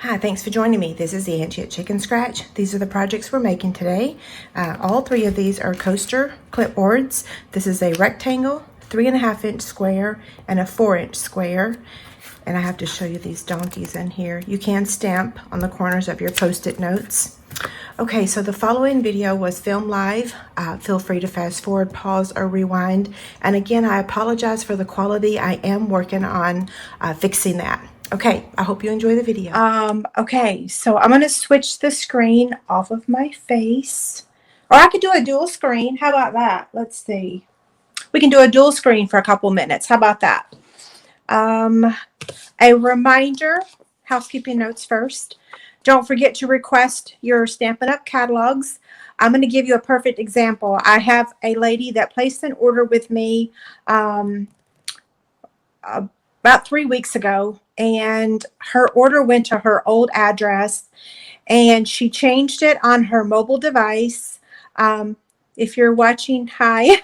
Hi, thanks for joining me. This is Angie at ChicnScratch. These are the projects we're making today. All three of these are coaster clipboards. This is a rectangle, 3.5-inch square, and a 4-inch square. And I have to show you these donkeys in here. You can stamp on the corners of your Post-it notes. Okay, so the following video was filmed live. Feel free to fast forward, pause, or rewind. And again, I apologize for the quality. I am working on fixing that. Okay, I hope you enjoy the video. Okay, so I'm gonna switch the screen off of my face. Or I could do a dual screen. How about that? Let's see. We can do a dual screen for a couple minutes. How about that? A reminder, housekeeping notes first. Don't forget to request your Stampin' Up catalogs. I'm going to give you a perfect example. I have a lady that placed an order with me about 3 weeks ago, and her order went to her old address, and she changed it on her mobile device. If you're watching, hi.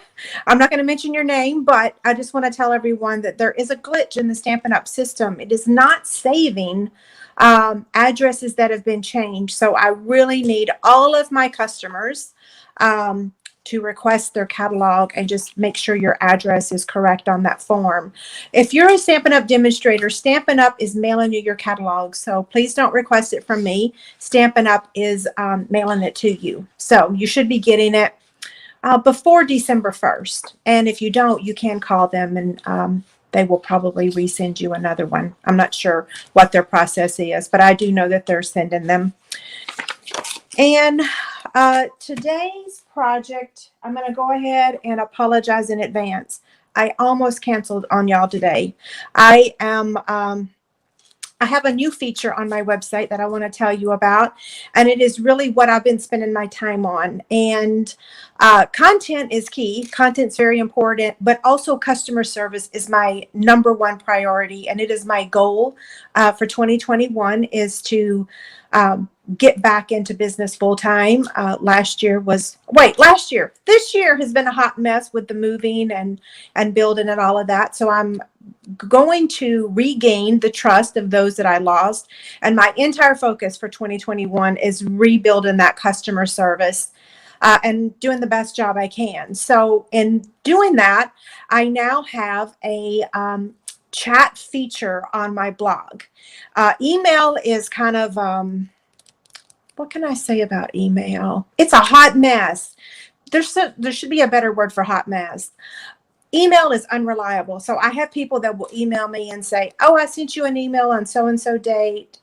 I'm not going to mention your name, but I just want to tell everyone that there is a glitch in the Stampin' Up system. It is not saving addresses that have been changed. So I really need all of my customers to request their catalog and just make sure your address is correct on that form. If you're a Stampin' Up demonstrator, Stampin' Up is mailing you your catalog. So please don't request it from me. Stampin' Up is mailing it to you. So you should be getting it before December 1st. And if you don't, you can call them and they will probably resend you another one. I'm not sure what their process is, but I do know that they're sending them. And today's project, I'm going to go ahead and apologize in advance. I almost canceled on y'all today. I have a new feature on my website that I want to tell you about, and it is really what I've been spending my time on. And content is key. Content's very important, but also customer service is my #1 priority, and it is my goal for 2021 is to get back into business full time. This year has been a hot mess with the moving and building and all of that. So I'm going to regain the trust of those that I lost. And my entire focus for 2021 is rebuilding that customer service and doing the best job I can. So in doing that, I now have a chat feature on my blog. Email is kind of, what can I say about email? It's a hot mess. There should be a better word for hot mess. Email is unreliable. So I have people that will email me and say, oh, I sent you an email on so-and-so date.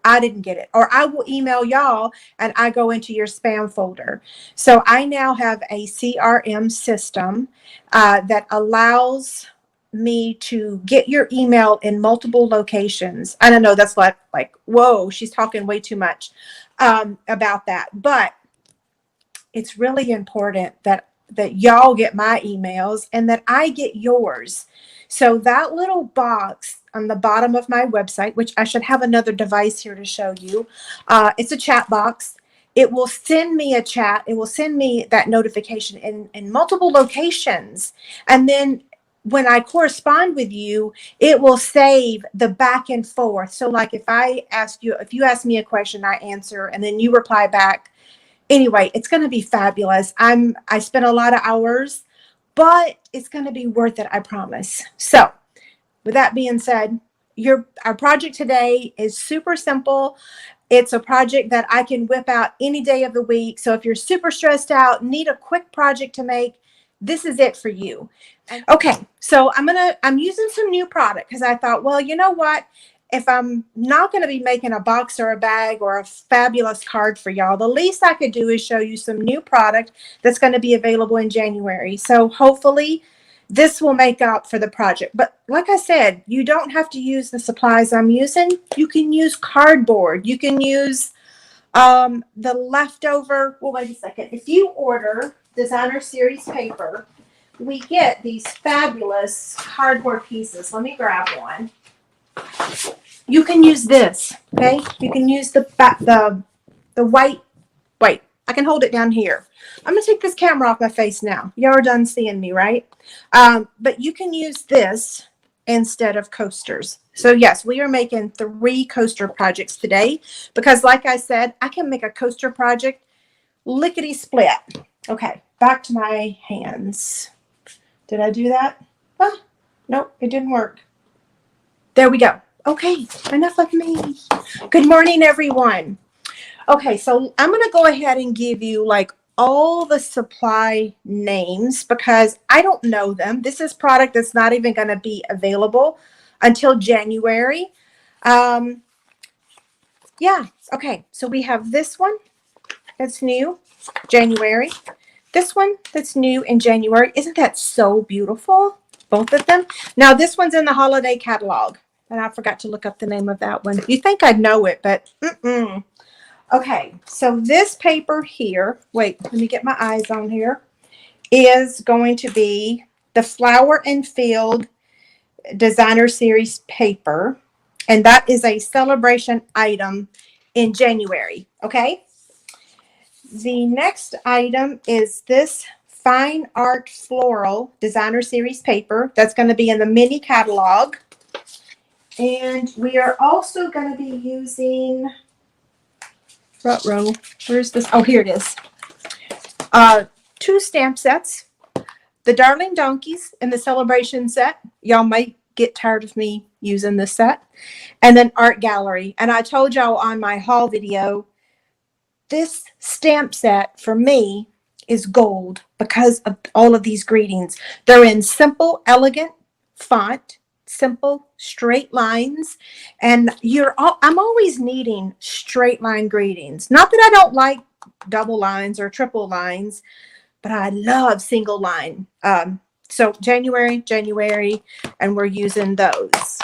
I didn't get it. Or I will email y'all and I go into your spam folder. So I now have a CRM system that allows me to get your email in multiple locations. I don't know, that's like whoa, she's talking way too much about that. But it's really important that y'all get my emails and that I get yours. So that little box on the bottom of my website, which I should have another device here to show you, it's a chat box. It will send me a chat. It will send me that notification in multiple locations. And then when I correspond with you, it will save the back and forth. So like if you ask me a question, I answer, and then you reply back. Anyway, it's going to be fabulous. I spent a lot of hours, but it's going to be worth it, I promise. So with that being said, our project today is super simple. It's a project that I can whip out any day of the week. So if you're super stressed out, need a quick project to make, this is it for you. Okay, so I'm using some new product because I thought, well, you know what? If I'm not going to be making a box or a bag or a fabulous card for y'all, the least I could do is show you some new product that's going to be available in January. So hopefully this will make up for the project. But like I said, you don't have to use the supplies I'm using. You can use cardboard. You can use the leftover. Well, wait a second. If you order Designer Series paper, we get these fabulous cardboard pieces. Let me grab one. You can use this, okay? You can use the white. Wait, I can hold it down here. I'm going to take this camera off my face now. Y'all are done seeing me, right? But you can use this instead of coasters. So yes, we are making 3 coaster projects today because like I said, I can make a coaster project lickety split. Okay, back to my hands. Did I do that? Oh, nope, it didn't work. There we go. Okay, enough of me. Good morning, everyone. Okay, so I'm going to go ahead and give you like all the supply names because I don't know them. This is product that's not even going to be available until January. Yeah, okay, so we have this one that's new, January. This one that's new in January. Isn't that so beautiful? Both of them. Now, this one's in the holiday catalog, and I forgot to look up the name of that one. You think I'd know it, but Okay, so this paper here, wait, let me get my eyes on here, is going to be the Flower and Field Designer Series paper, and that is a celebration item in January, okay? The next item is this Fine Art Floral Designer Series paper. That's going to be in the mini catalog. And we are also going to be using, where's this? Oh, here it is. 2 stamp sets. The Darling Donkeys in the celebration set. Y'all might get tired of me using this set. And then Art Gallery. And I told y'all on my haul video, this stamp set for me is gold because of all of these greetings. They're in simple, elegant font, simple, straight lines, and I'm always needing straight line greetings. Not that I don't like double lines or triple lines, but I love single line. So January, and we're using those.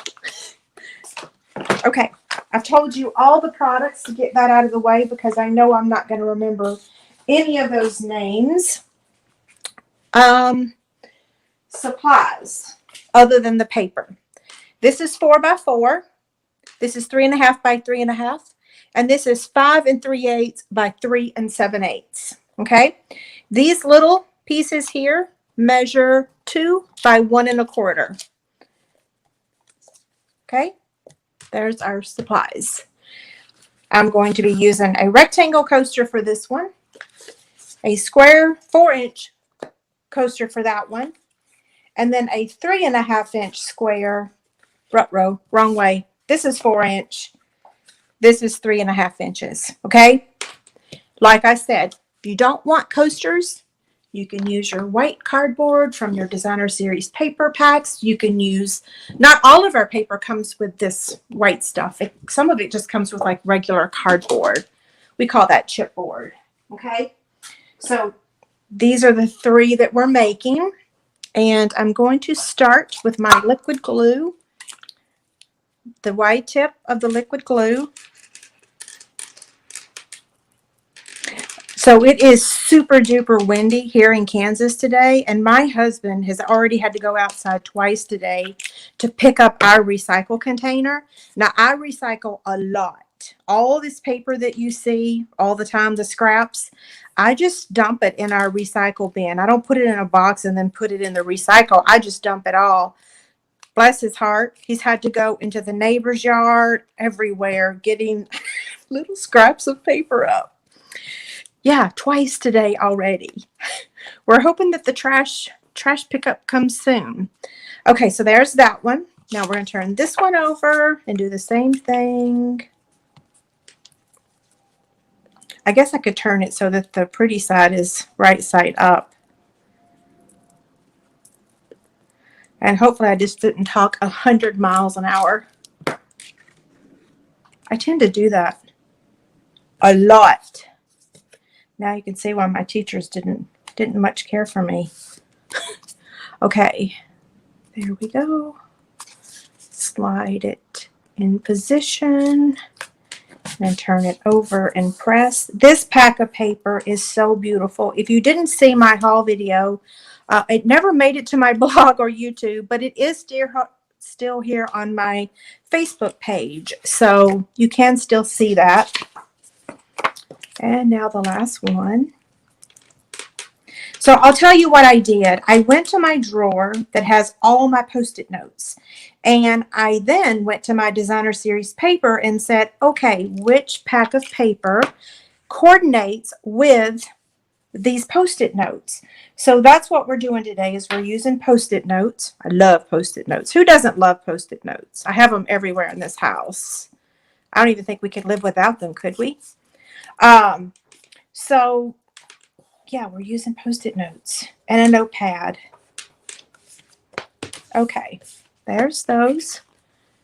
Okay, I've told you all the products to get that out of the way because I know I'm not going to remember any of those names. Supplies, other than the paper. This is 4x4. This is 3.5 by 3.5. And this is 5 3/8 by 3 7/8. Okay, these little pieces here measure 2 by 1 1/4. Okay. There's our supplies. I'm going to be using a rectangle coaster for this one, a square 4-inch coaster for that one, and then a 3.5-inch square, wrong way. This is 4-inch. This is 3.5 inches. Okay. Like I said, if you don't want coasters, you can use your white cardboard from your Designer Series paper packs. You can use, not all of our paper comes with this white stuff. Some of it just comes with like regular cardboard. We call that chipboard. Okay. So these are the 3 that we're making. And I'm going to start with my liquid glue, the wide tip of the liquid glue. So it is super duper windy here in Kansas today, and my husband has already had to go outside twice today to pick up our recycle container. Now, I recycle a lot. All this paper that you see all the time, the scraps, I just dump it in our recycle bin. I don't put it in a box and then put it in the recycle. I just dump it all. Bless his heart. He's had to go into the neighbor's yard, everywhere, getting little scraps of paper up. Yeah, twice today already. We're hoping that the trash pickup comes soon. Okay, so there's that one. Now we're going to turn this one over and do the same thing. I guess I could turn it so that the pretty side is right side up. And hopefully I just didn't talk 100 miles an hour. I tend to do that a lot. Now you can see why my teachers didn't much care for me. Okay, there we go. Slide it in position and turn it over and press. This pack of paper is so beautiful. If you didn't see my haul video, it never made it to my blog or YouTube, but it is still here on my Facebook page, so you can still see that. And now the last one. So I'll tell you what I did. I went to my drawer that has all my Post-it notes. And I then went to my designer series paper and said, okay, which pack of paper coordinates with these Post-it notes? So that's what we're doing today is we're using Post-it notes. I love Post-it notes. Who doesn't love Post-it notes? I have them everywhere in this house. I don't even think we could live without them, could we? So yeah, we're using Post-it notes and a notepad. Okay, there's those.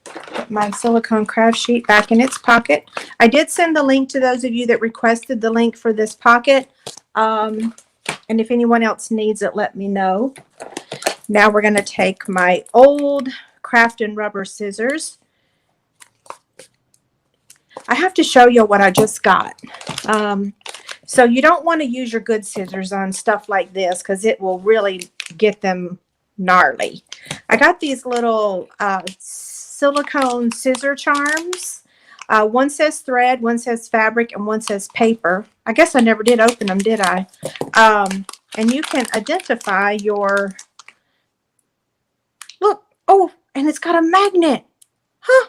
Put my silicone craft sheet back in its pocket. I did send the link to those of you that requested the link for this pocket. And if anyone else needs it, let me know. Now we're going to take my old craft and rubber scissors. I have to show you what I just got. So you don't want to use your good scissors on stuff like this because it will really get them gnarly. I got these little silicone scissor charms. One says thread, one says fabric, and one says paper. I guess I never did open them, did I? And you can identify your... Look, oh, and it's got a magnet. Huh.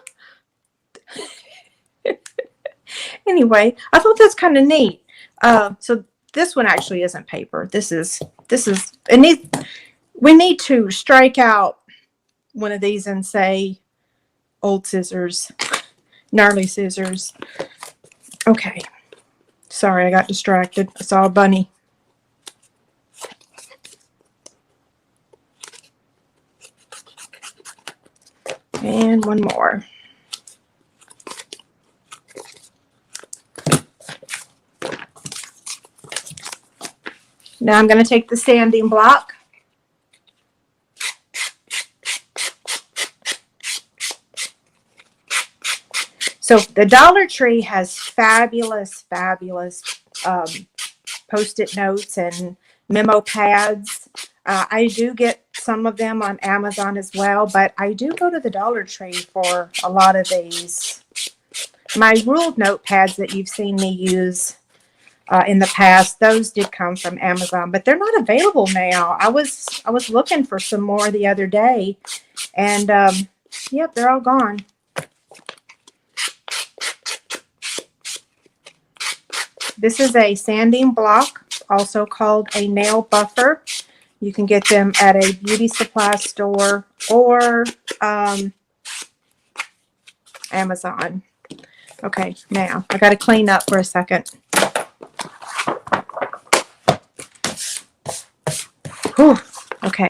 Anyway, I thought that's kind of neat. So this one actually isn't paper. This is we need to strike out one of these and say old scissors, gnarly scissors. Okay. Sorry, I got distracted. I saw a bunny. And one more. Now I'm going to take the sanding block. So the Dollar Tree has fabulous, fabulous Post-it notes and memo pads. I do get some of them on Amazon as well, but I do go to the Dollar Tree for a lot of these. My ruled notepads that you've seen me use in the past, those did come from Amazon, but they're not available now. I was looking for some more the other day, and yep, they're all gone. This is a sanding block, also called a nail buffer. You can get them at a beauty supply store or Amazon. Okay, now I got to clean up for a second. Whew, okay.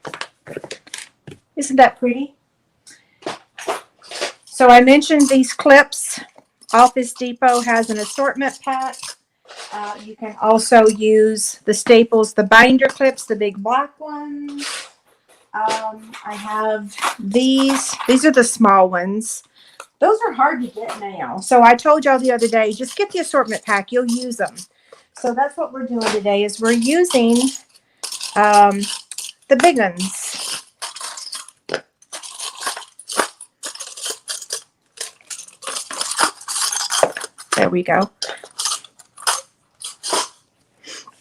Isn't that pretty? So I mentioned these clips. Office Depot has an assortment pack. You can also use the Staples, the binder clips, the big black ones. I have these. These are the small ones. Those are hard to get now. So I told y'all the other day, just get the assortment pack. You'll use them. So that's what we're doing today is we're using the big ones. There we go.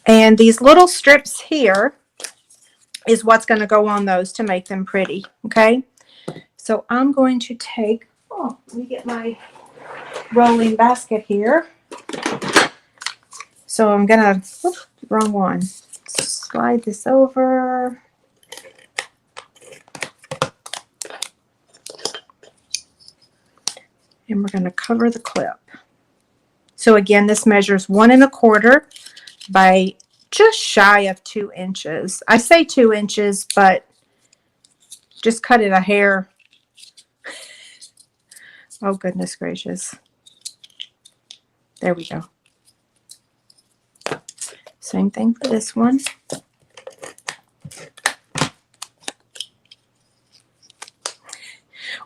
And these little strips here is what's going to go on those to make them pretty, okay? So I'm going to take, oh, let me get my rolling basket here. So I'm going to, oops, wrong one. Slide this over. And we're going to cover the clip. So again, this measures 1 1/4 by just shy of 2 inches. I say 2 inches, but just cut it a hair. Oh, goodness gracious. There we go. Same thing for this one.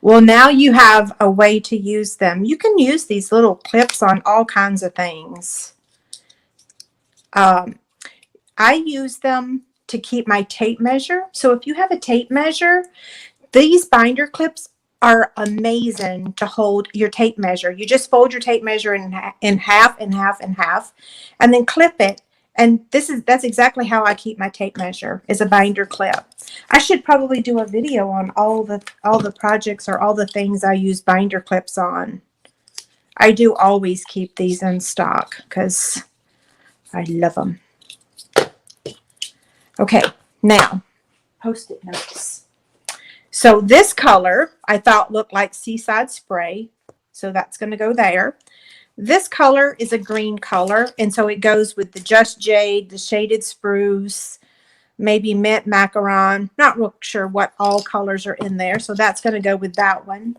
Well, now you have a way to use them. You can use these little clips on all kinds of things. I use them to keep my tape measure. So if you have a tape measure, these binder clips are amazing to hold your tape measure. You just fold your tape measure in half and half and half, and then clip it. And that's exactly how I keep my tape measure, is a binder clip. I should probably do a video on all the projects or all the things I use binder clips on. I do always keep these in stock because I love them. Okay, now Post-it notes. So this color I thought looked like Seaside Spray, so that's going to go there. This color is a green color, and so it goes with the Just Jade, the Shaded Spruce, maybe Mint Macaron. Not real sure what all colors are in there, so that's going to go with that one.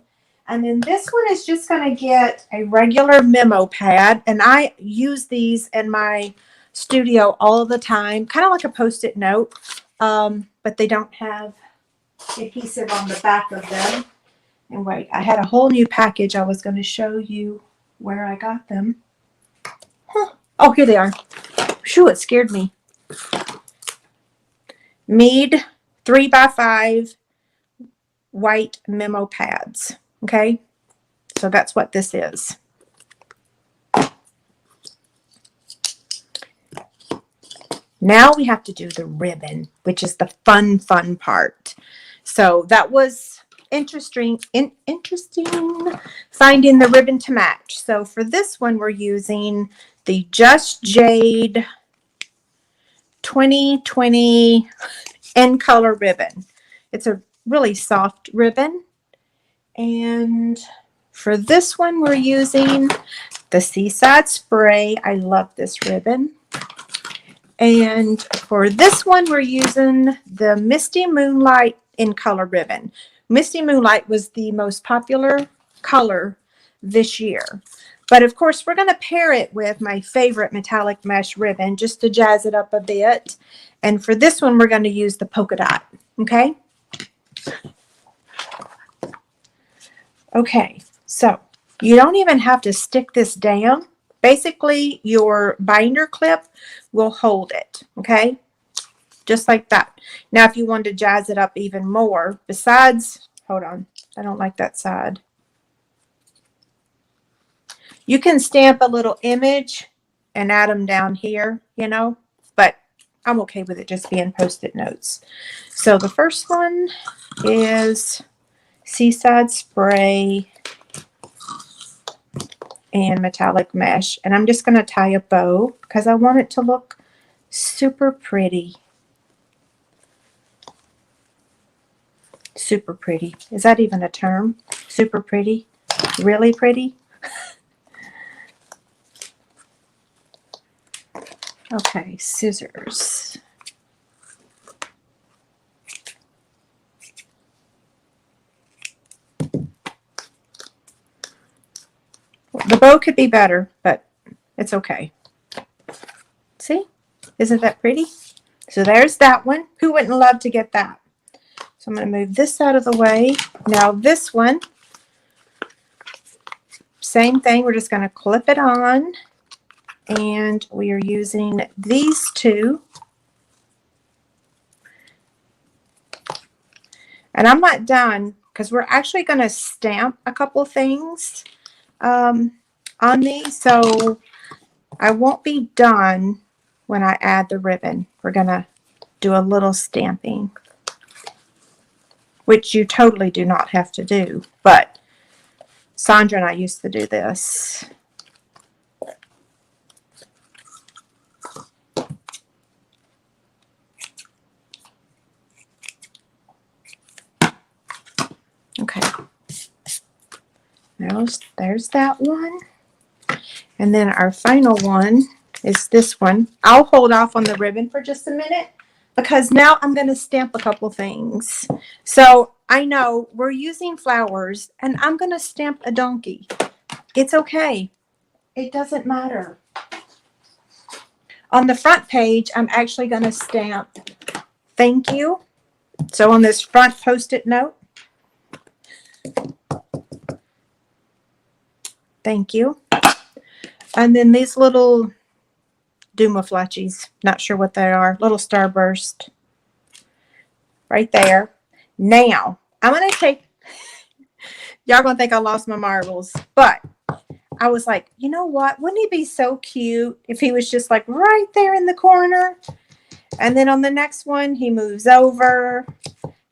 And then this one is just going to get a regular memo pad, and I use these in my studio all the time, kind of like a Post-it note, but they don't have adhesive on the back of them. And wait, I had a whole new package I was going to show you where I got them. Huh. Oh, here they are. Shoo, it scared me. Mead 3x5 white memo pads. Okay, so that's what this is. Now we have to do the ribbon, which is the fun part. So that was interesting finding the ribbon to match. So for this one, we're using the Just Jade 2020 N color ribbon. It's a really soft ribbon. And for this one, we're using the Seaside Spray. I love this ribbon. And for this one, we're using the Misty Moonlight in color ribbon. Misty Moonlight was the most popular color this year. But of course, we're going to pair it with my favorite metallic mesh ribbon just to jazz it up a bit. And for this one, we're going to use the polka dot. Okay? Okay, so you don't even have to stick this down. Basically, your binder clip will hold it, okay? Just like that. Now, if you want to jazz it up even more, besides, hold on, I don't like that side. You can stamp a little image and add them down here, you know, but I'm okay with it just being Post-it notes. So the first one is Seaside Spray and metallic mesh, and I'm just going to tie a bow because I want it to look super pretty. Super pretty. Is that even a term? Super pretty? Really pretty? Okay, scissors. The bow could be better, but it's okay. See? Isn't that pretty? So there's that one. Who wouldn't love to get that? So I'm going to move this out of the way. Now this one, same thing. We're just going to clip it on. And we are using these two. And I'm not done because we're actually going to stamp a couple things on these. So I won't be done when I add the ribbon. We're going to do a little stamping, which you totally do not have to do. But Sandra and I used to do this. Okay. There's that one. And then our final one is this one. I'll hold off on the ribbon for just a minute because now I'm going to stamp a couple things. So I know we're using flowers and I'm going to stamp a donkey. It's okay. It doesn't matter. On the front page, I'm actually going to stamp thank you. So on this front Post-it note, thank you. And then these little Dumaflutchies, not sure what they are, little starburst right there. Now, I'm going to take, y'all going to think I lost my marbles, but I was like, you know what? Wouldn't he be so cute if he was just like right there in the corner? And then on the next one, he moves over.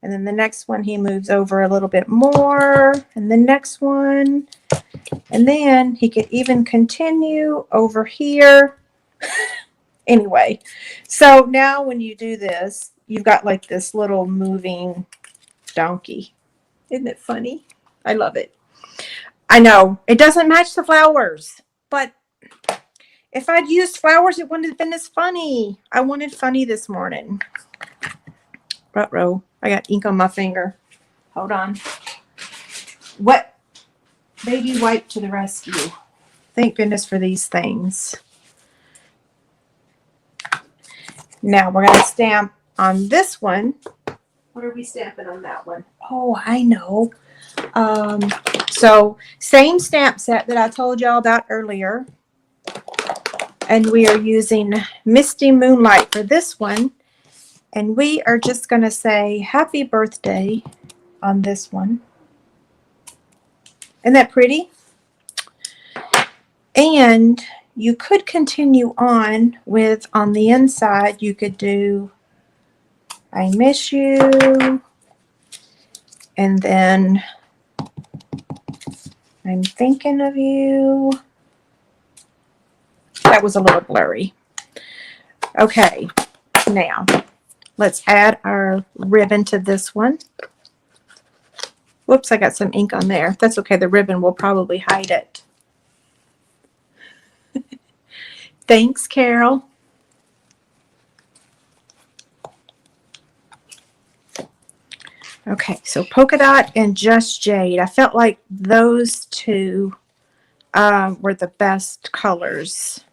And then the next one, he moves over a little bit more. And the next one. And then he could even continue over here. Anyway, so now when you do this, you've got like this little moving donkey. Isn't it funny? I love it. I know it doesn't match the flowers, but if I'd used flowers, it wouldn't have been as funny. I wanted funny this morning. Ruh-roh. I got ink on my finger. Hold on. What? Baby wipe to the rescue. Thank goodness for these things. Now we're going to stamp on this one. What are we stamping on that one? Oh, I know. So same stamp set that I told y'all about earlier. And we are using Misty Moonlight for this one. And we are just going to say happy birthday on this one. Isn't that pretty? And you could continue on with, on the inside, you could do I miss you. And then I'm thinking of you. That was a little blurry. Okay, now let's add our ribbon to this one. Whoops, I got some ink on there. That's okay, the ribbon will probably hide it. Thanks, Carol. Okay, so polka dot and just jade. I felt like those two were the best colors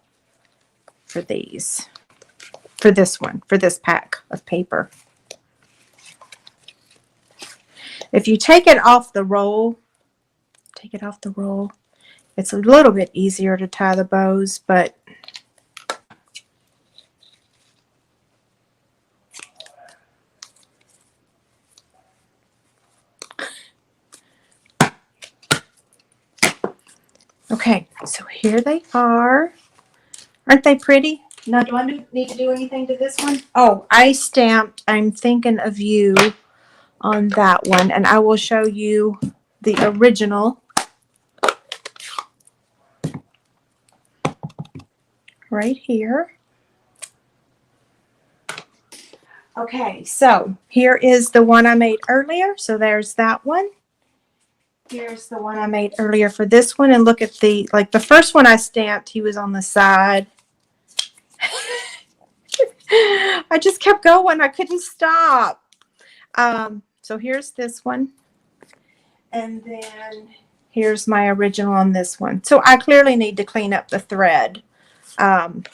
for these, for this one, for this pack of paper. If you take it off the roll, it's a little bit easier to tie the bows, but okay, so here they are. Aren't they pretty? Now, do I need to do anything to this one? Oh, I stamped I'm thinking of you on that one, and I will show you the original right here. Okay, so here is the one I made earlier. So there's that one. Here's the one I made earlier for this one, and look at the, like the first one I stamped, he was on the side. I just kept going. I couldn't stop. So here's this one. And then here's my original on this one. So I clearly need to clean up the thread on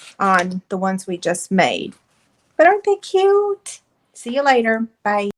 the ones we just made. But aren't they cute? See you later. Bye.